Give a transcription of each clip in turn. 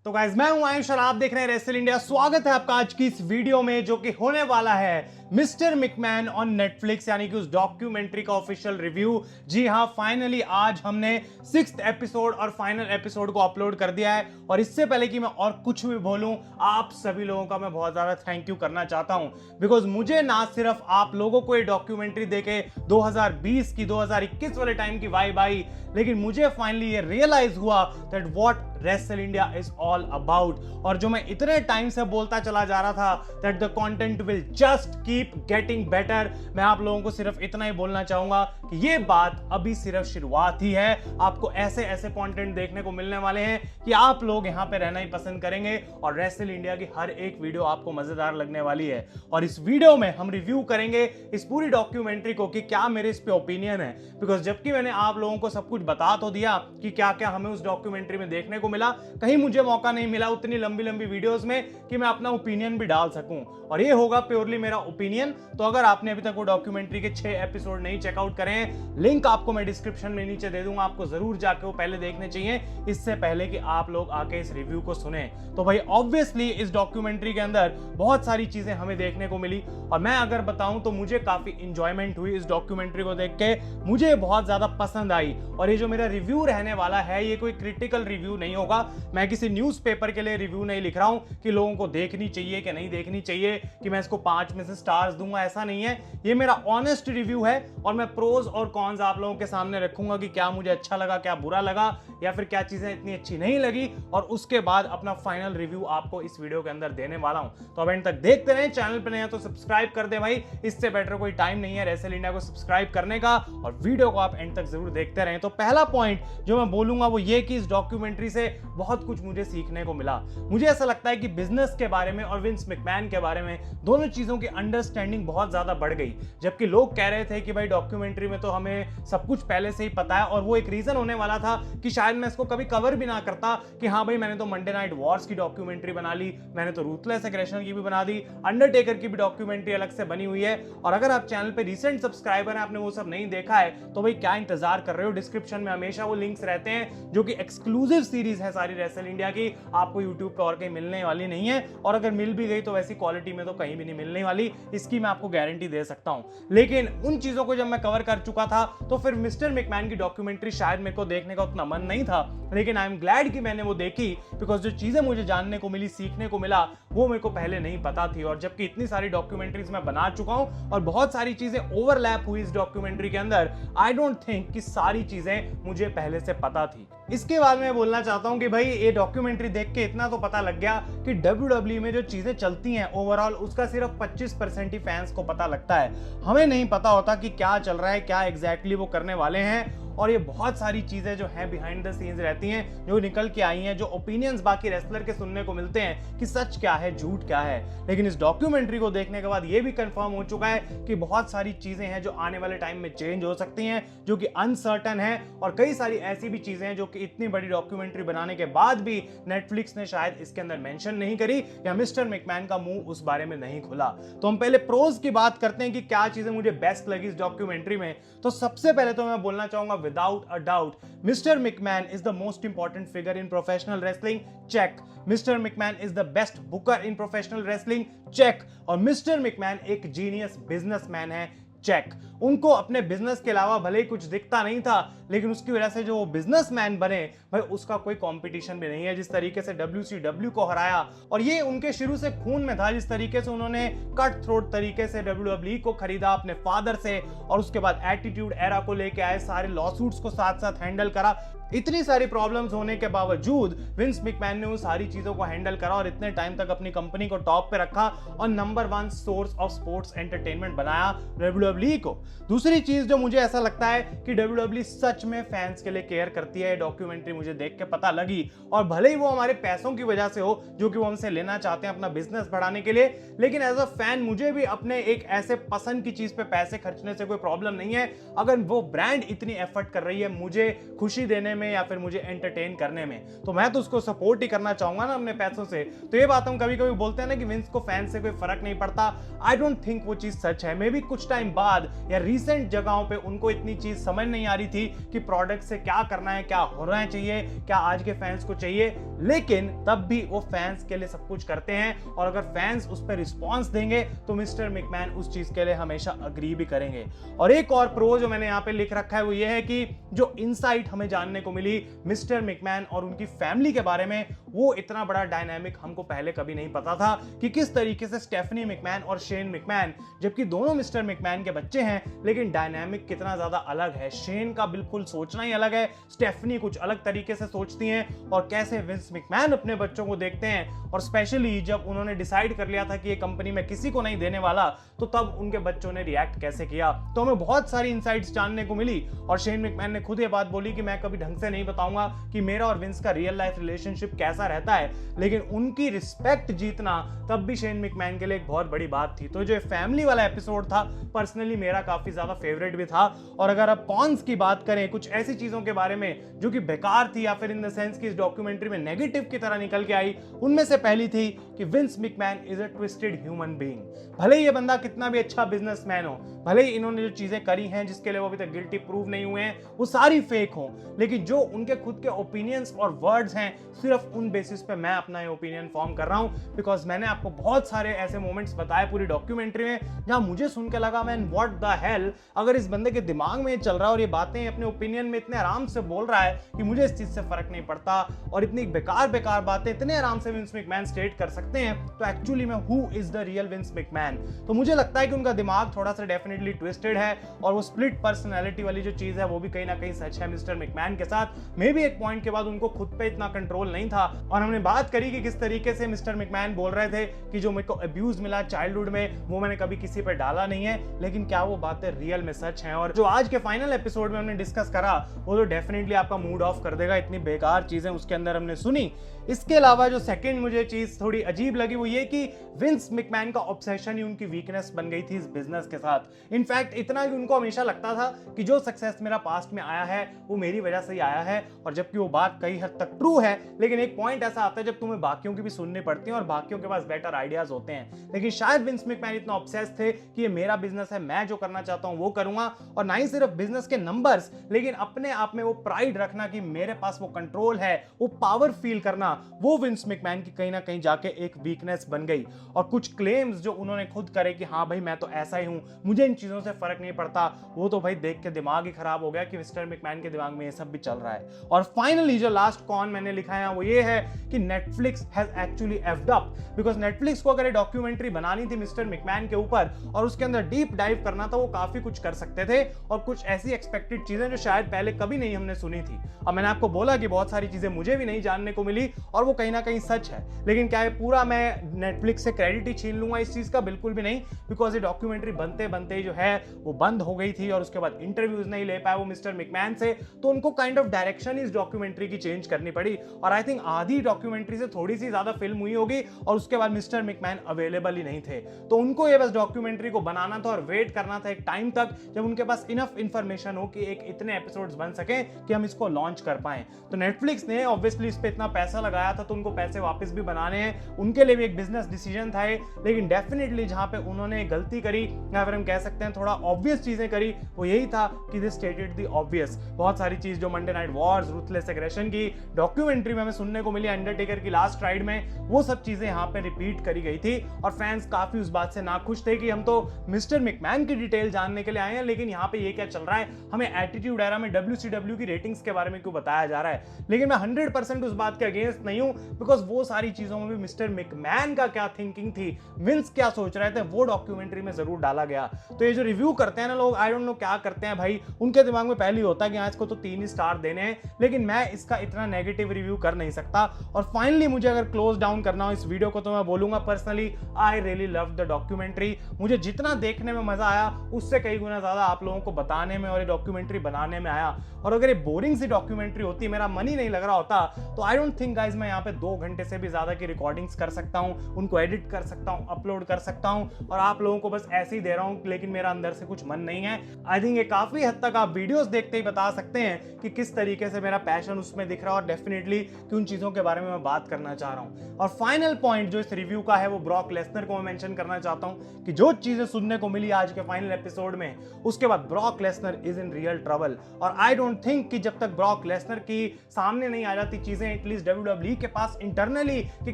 तो गाइस मैं हूं आयुष और आप देख रहे हैं रेसल इंडिया। स्वागत है आपका आज की इस वीडियो में जो कि होने वाला है मिस्टर मैकमैन ऑन नेटफ्लिक्स, यानी कि उस डॉक्यूमेंट्री का ऑफिशियल रिव्यू। जी हां, फाइनली आज हमने 6th एपिसोड और फाइनल एपिसोड को अपलोड कर दिया है। और इससे पहले कि मैं और कुछ भी बोलूं, आप सभी लोगों का मैं बहुत ज्यादा थैंक यू करना चाहता हूं, बिकॉज मुझे ना सिर्फ आप लोगों को ये डॉक्यूमेंट्री देके 2020 की 2021 वाले टाइम की वाइब आई, लेकिन मुझे फाइनली ये रियलाइज हुआ that what wrestle India is all about. और जो मैं इतने टाइम से बोलता चला जा रहा था that the content will just keep getting better, मैं आप लोगों को सिर्फ इतना ही बोलना चाहूंगा कि ये बात अभी सिर्फ शुरुआत ही है। आपको ऐसे ऐसे कंटेंट देखने को मिलने वाले हैं कि आप लोग यहां पे रहना ही पसंद करेंगे और रेसल इंडिया की हर एक वीडियो आपको मजेदार लगने वाली है। और इस वीडियो में हम रिव्यू करेंगे इस पूरी डॉक्यूमेंट्री को कि क्या मेरे इस पे ओपिनियन है, बिकॉज जबकि मैंने आप लोगों को सब कुछ बता तो दिया कि क्या क्या हमें उस डॉक्यूमेंट्री में देखने को मिला, कहीं मुझे मौका नहीं मिला उतनी लंबी लंबी वीडियोस में कि मैं अपना ओपिनियन भी डाल सकूं, और ये होगा प्योरली मेरा ओपिनियन। तो अगर आपने अभी तक वो डॉक्यूमेंट्री के 6 एपिसोड नहीं चेकआउट करे हैं, लिंक आपको मैं डिस्क्रिप्शन में नीचे दे दूंगा, आपको जरूर जाके वो पहले देखने चाहिए इससे पहले कि आप लोग आके इस रिव्यू को सुने। तो भाई ऑब्वियसली इस डॉक्यूमेंट्री के अंदर बहुत सारी चीजें हमें देखने को मिली, और मैं अगर बताऊं तो मुझे काफी इंजॉयमेंट हुई इस डॉक्यूमेंट्री को देख के, मुझे बहुत ज्यादा पसंद आई। और ये जो मेरा रिव्यू रहने वाला है ये कोई क्रिटिकल रिव्यू नहीं होगा, मैं किसी न्यूज़पेपर के लिए रिव्यू नहीं लिख रहा हूं कि लोगों को देखनी चाहिए कि नहीं देखनी चाहिए, कि मैं इसको 5 में से स्टार्स दूंगा, ऐसा नहीं है। ये मेरा ऑनेस्ट रिव्यू है और मैं प्रोज और कॉन्स आप लोगों के सामने रखूंगा कि क्या मुझे अच्छा लगा, क्या बुरा लगा, या फिर क्या चीजें इतनी अच्छी नहीं लगी, और उसके बाद अपना फाइनल रिव्यू आपको इस वीडियो के अंदर देने वाला हूं। तो अब एंड तक देखते रहें, चैनल पर नए हैं तो सब्सक्राइब कर दे भाई, इससे बेटर कोई टाइम नहीं है रेसल इंडिया को सब्सक्राइब करने का, और वीडियो को आप एंड तक जरूर देखते रहें। तो पहला पॉइंट जो मैं बोलूंगा वो ये कि इस डॉक्यूमेंट्री से बहुत कुछ मुझे सीखने को मिला। मुझे ऐसा लगता है कि बिजनेस के बारे में और विंस मैकमैन के बारे में दोनों चीजों की अंडरस्टैंडिंग बहुत ज्यादा बढ़ गई। जबकि लोग कह रहे थे कि भाई डॉक्यूमेंट्री में तो हमें सब कुछ पहले से ही पता है, और वो एक रीजन होने वाला था कि शायद मैं इसको कभी कवर भी ना करता कि हाँ भाई मैंने तो मंडे नाइट वॉर्स की डॉक्यूमेंट्री बना ली, मैंने तो रूथलेस एग्रेशन की भी बना दी, अंडरटेकर की भी डॉक्यूमेंट्री अलग से बनी हुई है। और अगर आप चैनल पे रिसेंट सब्सक्राइबर हैं, आपने वो सब नहीं देखा है, तो भाई क्या इंतजार कर रहे हो, डिस्क्रिप्शन में हमेशा वो लिंक्स रहते हैं जो कि एक्सक्लूसिव सीरीज है सारी रेसल इंडिया की, आपको यूट्यूब पे और कहीं मिलने वाली नहीं है, और अगर मिल भी गई तो वैसी क्वालिटी में तो कहीं भी नहीं मिलने वाली, इसकी मैं आपको गारंटी दे सकता हूं। लेकिन उन चीजों को जब मैं कवर कर चुका था तो फिर मिस्टर मैकमैन की डॉक्यूमेंट्री शायद मेरे को देखने का उतना मन नहीं था, लेकिन आई एम ग्लैड कि मैंने वो देखी, बिकॉज जो चीजें मुझे जानने को मिली, सीखने को मिला, वो मेरे को पहले नहीं पता थी। और जबकि इतनी सारी डॉक्यूमेंट्रीज मैं बना चुका हूं और बहुत सारी चीजें ओवरलैप हुई इस डॉक्यूमेंट्री के अंदर, आई डोंट थिंक कि सारी चीजें मुझे पहले से पता थी। इसके बाद मैं बोलना चाहता हूं कि भाई ये डॉक्यूमेंट्री देख के इतना तो पता लग गया कि WWE में जो चीजें चलती हैं ओवरऑल, उसका सिर्फ 25% ही फैंस को पता लगता है। हमें नहीं पता होता कि क्या चल रहा है, क्या एग्जैक्टली वो करने वाले हैं, और ये बहुत सारी चीजें जो हैं बिहाइंड द सीन्स रहती हैं जो निकल के आई हैं, जो ओपिनियंस बाकी रेसलर के सुनने को मिलते हैं कि सच क्या है झूठ क्या है। लेकिन इस डॉक्यूमेंट्री को देखने के बाद ये भी कंफर्म हो चुका है कि बहुत सारी चीजें हैं जो आने वाले टाइम में चेंज हो सकती हैं, जो कि अनसर्टन है, और कई सारी ऐसी भी चीजें हैं जो कि इतनी बड़ी डॉक्यूमेंट्री बनाने के बाद भी नेटफ्लिक्स ने शायद इसके अंदर मेंशन नहीं करी, या मिस्टर मैकमैन का मुंह उस बारे में नहीं खुला। तो हम पहले प्रोज की बात करते हैं कि क्या चीजें मुझे बेस्ट लगी इस डॉक्यूमेंट्री में। तो सबसे पहले तो मैं बोलना चाहूंगा without a doubt, Mr. McMahon is the most important figure in professional wrestling. Check. Mr. McMahon is the best booker in professional wrestling. Check. और Mr. McMahon एक genius businessman है। चेक। उनको अपने बिजनेस के अलावा भले ही कुछ दिखता नहीं था, लेकिन उसकी वजह से जो वो बिजनेसमैन बने, भाई उसका कोई कंपटीशन भी नहीं है। जिस तरीके से WCW को हराया, और ये उनके शुरू से खून में था, जिस तरीके से उन्होंने कट थ्रोट तरीके से WWE को खरीदा अपने फादर से, और उसके बाद एटीट्यूड एरा को लेके आए, सारे लॉसूट्स को साथ साथ हैंडल करा। इतनी सारी प्रॉब्लम्स होने के बावजूद विंस मैकमैन ने उन सारी चीजों को हैंडल करा और इतने टाइम तक अपनी कंपनी को टॉप पे रखा और number 1 source of sports entertainment बनाया WWE को। दूसरी चीज जो मुझे ऐसा लगता है कि WWE सच में फैंस के लिए केयर करती है, डॉक्यूमेंट्री मुझे देख के पता लगी, और भले ही वो हमारे पैसों की वजह से हो जो कि वो हमसे लेना चाहते हैं अपना बिजनेस बढ़ाने के लिए, लेकिन एज अ फैन मुझे भी अपने एक ऐसे पसंद की चीज पे पैसे खर्चने से कोई प्रॉब्लम नहीं है। अगर वो ब्रांड इतनी एफर्ट कर रही है मुझे खुशी देने में या फिर मुझे एंटरटेन करने में, तो मैं तो उसको सपोर्ट ही करना चाहूंगा ना अपने पैसों से। तो ये बात हम कभी कभी बोलते हैं ना कि विंस को फैन से कोई फर्क नहीं पड़ता, आई डोंट थिंक वो चीज सच है। मे बी कुछ टाइम बाद या रीसेंट जगहों पे उनको इतनी चीज समझ नहीं आ रही थी कि प्रोडक्ट से क्या करना है, क्या होना चाहिए, क्या आज के फैंस को चाहिए, लेकिन तब भी वो फैंस के लिए सब कुछ करते हैं और अगर फैंस उस पर रिस्पॉन्स देंगे तो मिस्टर मैकमैन उस चीज के लिए हमेशा अग्री भी करेंगे। और एक और प्रो जो मैंने यहाँ पे लिख रखा है वो ये है कि जो इनसाइट हमें जानने को मिली मिस्टर मैकमैन और उनकी फैमिली के बारे में, वो इतना बड़ा डायनामिक हमको पहले कभी नहीं पता था कि किस तरीके से स्टेफनी मैकमैन और शेन मैकमैन, जबकि दोनों मिस्टर मैकमैन के बच्चे हैं, लेकिन डायनामिक कितना ज्यादा अलग है। शेन का बिल्कुल सोचना ही अलग है, स्टेफनी कुछ अलग तरीके से सोचती हैं, और कैसे विंस मैकमैन अपने बच्चों को देखते हैं। और स्पेशली जब उन्होंने डिसाइड कर लिया था कि ये कंपनी मैं किसी को नहीं देने वाला, तो तब उनके बच्चों ने रिएक्ट कैसे किया। तो हमें बहुत सारी इनसाइट्स जानने को मिली और शेन मैकमैन ने खुद ये बात बोली कि मैं कभी ढंग से नहीं बताऊंगा कि मेरा और विंस का रियल लाइफ रिलेशनशिप कैसा रहता है, लेकिन उनकी रिस्पेक्ट जीतना तब भी शेन मैकमैन के लिए एक बहुत बड़ी बात थी। तो जो फैमिली वाला एपिसोड था पर्सनली मेरा काफी ज्यादा फेवरेट भी था। और अगर आप कॉन्स की बात करें, कुछ ऐसी चीजों के बारे में जो कि बेकार थी या फिर इन द सेंस कि इस डॉक्यूमेंट्री में नेगेटिव की तरह निकल के आई, उनमें से पहली थी कि Vince McMahon is a twisted human being. भले ही ये बंदा कितना भी अच्छा बिजनेसमैन हो, भले ही इन्होंने जो चीजें करी हैं जिसके लिए वो अभी तक गिल्टी प्रूव नहीं हुए हैं वो सारी फेक हो, लेकिन जो उनके खुद के ओपिनियंस और वर्ड्स हैं, सिर्फ उन बेसिस पे मैं अपना ये ओपिनियन फॉर्म कर रहा हूं। बिकॉज मैंने आपको बहुत सारे ऐसे मोमेंट्स बताए पूरी डॉक्यूमेंट्री में जहां मुझे सुन के लगा मैन व्हाट द हेल, अगर इस बंदे के दिमाग में ये चल रहा है और ये बातें अपने ओपिनियन में इतने आराम से बोल रहा है कि मुझे इस चीज से फर्क नहीं पड़ता, और इतनी बेकार बातें इतने आराम से विंस मैकमैन स्टेट कर सकते हैं, तो एक्चुअली में who is the real Vince McMahon. तो मुझे लगता है कि उनका दिमाग थोड़ा सा डेफिनेटली ट्विस्टेड है, और वो स्प्लिट पर्सनैलिटी वाली जो चीज है वो भी कहीं ना कहीं सच है मिस्टर मैकमैन के साथ। मे भी एक पॉइंट के बाद उनको खुद पे इतना कंट्रोल नहीं था। और हमने बात करी कि किस तरीके से मिस्टर मैकमैन बोल रहे थे कि जो मेरे को अब्यूज मिला चाइल्डहुड में वो मैंने कभी किसी पे डाला नहीं है, लेकिन क्या वो बातें रियल में सच हैं। और जो आज के फाइनल एपिसोड में हमने डिस्कस करा वो तो डेफिनेटली आपका मूड ऑफ कर देगा, इतनी बेकार चीजें उसके अंदर हमने सुनी। इसके अलावा जो सेकंड मुझे चीज थोड़ी अजीब लगी वो ये कि विंस मैकमैन का ऑब्सेशन ही उनकी वीकनेस बन गई थी इस बिजनेस के साथ। इनफैक्ट इतना कि उनको हमेशा लगता था कि जो सक्सेस मेरा पास्ट में आया है वो मेरी वजह से ही आया है, और जबकि वो बात कई हद तक ट्रू है, लेकिन एक पॉइंट ऐसा आता है जब तुम्हें बाकियों की भी सुननी पड़ती है और बाकियों के पास बेटर आइडियाज होते हैं। लेकिन शायद विंस मैकमैन इतना ऑब्सेस थे कि ये मेरा बिजनेस है, मैं जो करना चाहता हूं वो करूंगा, और ना ही सिर्फ बिजनेस के नंबर्स, लेकिन अपने आप में वो प्राइड रखना कि मेरे पास वो कंट्रोल है, वो पावर फील करना, वो विंस मैकमैन की कहीं ना कहीं जाके एक वीकनेस बन गई। और कुछ क्लेम्स जो उन्होंने खुद करे कि हाँ भाई मैं तो ऐसा ही हूं, मुझे इन चीजों से फर्क नहीं पड़ता, वो तो भाई देख के दिमाग ही खराब हो गया कि मिस्टर मैकमैन के दिमाग में ये सब भी चल रहा है। और फाइनली जो लास्ट कॉन मैंने लिखा है वो ये है कि Netflix has actually effed up, because Netflix को अगर ये डॉक्यूमेंट्री बनानी थी मिस्टर मैकमैन के ऊपर और उसके अंदर डीप डाइव करना था, वो काफी कुछ कर सकते थे, और कुछ ऐसी एक्सपेक्टेड चीजें जो शायद पहले कभी नहीं हमने सुनी थी। अब मैंने आपको बोला कि बहुत सारी चीजें मुझे भी नहीं जानने को मिली और वो कहीं ना कहीं सच है, लेकिन क्या ये पूरा मैं नेटफ्लिक्स से क्रेडिट ही छीन लूंगा इस चीज का? बिल्कुल भी नहीं, बिकॉज ये डॉक्यूमेंट्री बनते बनते ही जो है वो बंद हो गई थी और उसके बाद इंटरव्यूज नहीं ले पाए वो मिस्टर मैकमैन से, तो उनको काइंड ऑफ डायरेक्शन इस डॉक्यूमेंट्री की चेंज करनी पड़ी। और आई थिंक आधी डॉक्यूमेंट्री से थोड़ी सी ज्यादा फिल्म हुई होगी और उसके बाद मिस्टर मैकमैन अवेलेबल ही नहीं थे, तो उनको ये बस डॉक्यूमेंट्री को बनाना था और वेट करना था एक टाइम तक जब उनके पास इनफ इंफॉर्मेशन हो कि एक इतने एपिसोड्स बन सके कि हम इसको लॉन्च कर पाए। तो नेटफ्लिक्स ने ऑब्वियसली इस पे इतना पैसा लगाया था तो उनको पैसे वापस भी बनाने हैं, उनके लिए भी एक बिजनेस डिसीजन था। लेकिन डेफिनेटली जहां पे उन्होंने गलती करी या फिर हम कह सकते हैं थोड़ा ऑब्वियस चीजें करी, वो यही था कि दे स्टेटेड द ऑब्वियस। बहुत सारी चीज जो Monday night Wars, ruthless aggression की डॉक्यूमेंट्री में हमें सुनने को मिली, अंडरटेकर की लास्ट राइड में, वो सब चीजें यहाँ पे रिपीट करी गई थी और फैंस काफी उस बात से नाखुश थे कि हम तो मिस्टर मैकमैन की डिटेल जानने के लिए आए हैं, लेकिन यहाँ पे ये क्या चल रहा है, हमें एटीट्यूड एरा में WCW की रेटिंग्स के बारे में क्यों बताया जा रहा है। लेकिन मैं 100% उस बात के अगेंस्ट नहीं हूं, बिकॉज वो सारी चीजों में भी मिस्टर मैकमैन का क्या थिंकिंग थी, विंस क्या सोच रहे थे, वो डॉक्यूमेंट्री में जरूर डाला गया। तो ये जो रिव्यू करते हैं ना लोग, आई डोंट नो क्या करते हैं भाई, उनके दिमाग में पहले ही होता है कि आज को तो 3 स्टार देने हैं, लेकिन मैं इसका इतना नेगेटिव रिव्यू कर नहीं सकता। और फाइनली मुझे अगर क्लोज डाउन करना हो इस वीडियो को तो मैं बोलूंगा personally I really love the documentary. मुझे जितना देखने में मजा आया उससे कई गुना ज्यादा आप लोगों को बताने में और ये डॉक्यूमेंट्री बनाने में आया। और अगर ये बोरिंग सी डॉक्यूमेंट्री होती, मेरा मन ही नहीं लग रहा होता, तो I don't think guys otherwise मैं यहाँ पे 2 घंटे से भी ज्यादा की रिकॉर्डिंग्स कर सकता हूँ, उनको एडिट कर सकता हूँ, अपलोड कर सकता हूँ और आप लोगों को बस ऐसे ही दे रहा हूँ, लेकिन मेरा अंदर से कुछ मन नहीं है। आई थिंक ये काफी हद तक आप वीडियोस देखते ही बता सकते हैं कि किस तरीके से मेरा पैशन उसमें दिख रहा है और डेफिनेटली कि उन चीजों के बारे में मैं बात करना चाह रहा हूँ। और फाइनल पॉइंट जो इस रिव्यू का है वो ब्रॉक लेसनर को मैं मेंशन करना चाहता हूँ कि जो चीजें सुनने को मिली आज के फाइनल एपिसोड में, उसके बाद Brock Lesnar is in real trouble. और आई डोंट थिंक कि जब तक ब्रॉक लेसनर की सामने नहीं आ जाती चीजें एटलीस्ट WWE के पास इंटरनली कि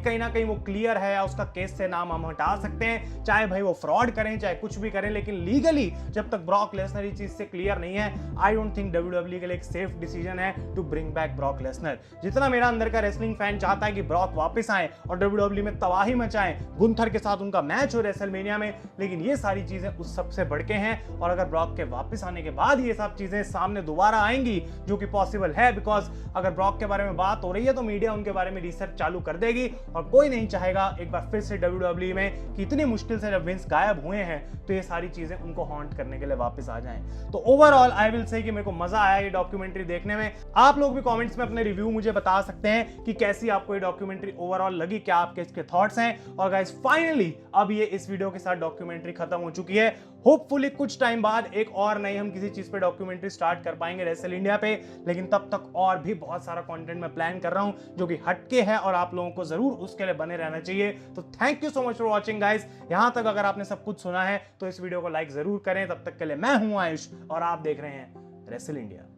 कहीं ना कहीं वो क्लियर है, उसका केस से नाम हम हटा सकते हैं, चाहे भाई वो फ्रॉड करें चाहे कुछ भी करें, लेकिन लीगली जब तक ब्रॉक लेसनर इस चीज से क्लियर नहीं है, आई डोंट थिंक WWE के लिए एक सेफ डिसीजन है to bring back Brock Lesnar. जितना मेरा अंदर का रेसलिंग फैन चाहता है कि ब्रॉक वापस आए और WWE में तबाही मचाएं, गुंथर के साथ उनका मैच हो रेसलमेनिया में, लेकिन ये सारी चीजें उस सबसे बढ़के हैं। और अगर ब्रॉक के वापस आने के बाद ये सब चीजें सामने दोबारा आएंगी, जो कि पॉसिबल है, बिकॉज अगर ब्रॉक के बारे में बात हो रही है तो मीडिया उनके बारे में रिसर्च चालू कर देगी और कोई नहीं चाहेगा एक बार फिर से WWE में कि इतनी मुश्किल से जब विंस गायब हुए हैं तो ये सारी चीजें उनको हॉन्ट करने के लिए वापस आ जाएं। तो ओवरऑल आई विल से कि मेरे को मजा आया ये डॉक्यूमेंट्री देखने में। आप लोग भी कमेंट्स में अपने रिव्यू मुझे बता सकते हैं कि कैसी आपको ये डॉक्यूमेंट्री ओवरऑल लगी, क्या आपके इसके थॉट्स हैं। और गाइस फाइनली अब ये इस वीडियो के साथ डॉक्यूमेंट्री खत्म हो चुकी है। होपफुली कुछ टाइम बाद एक और नई हम किसी चीज पे डॉक्यूमेंट्री स्टार्ट कर पाएंगे रेसल इंडिया पे, लेकिन तब तक और भी बहुत सारा कंटेंट मैं प्लान कर रहा हूं जो कि हटके है और आप लोगों को जरूर उसके लिए बने रहना चाहिए। तो thank you so much for watching guys. यहां तक अगर आपने सब कुछ सुना है तो इस वीडियो को लाइक जरूर करें। तब तक के लिए मैं हूं आयुष और आप देख रहे हैं रेसल इंडिया।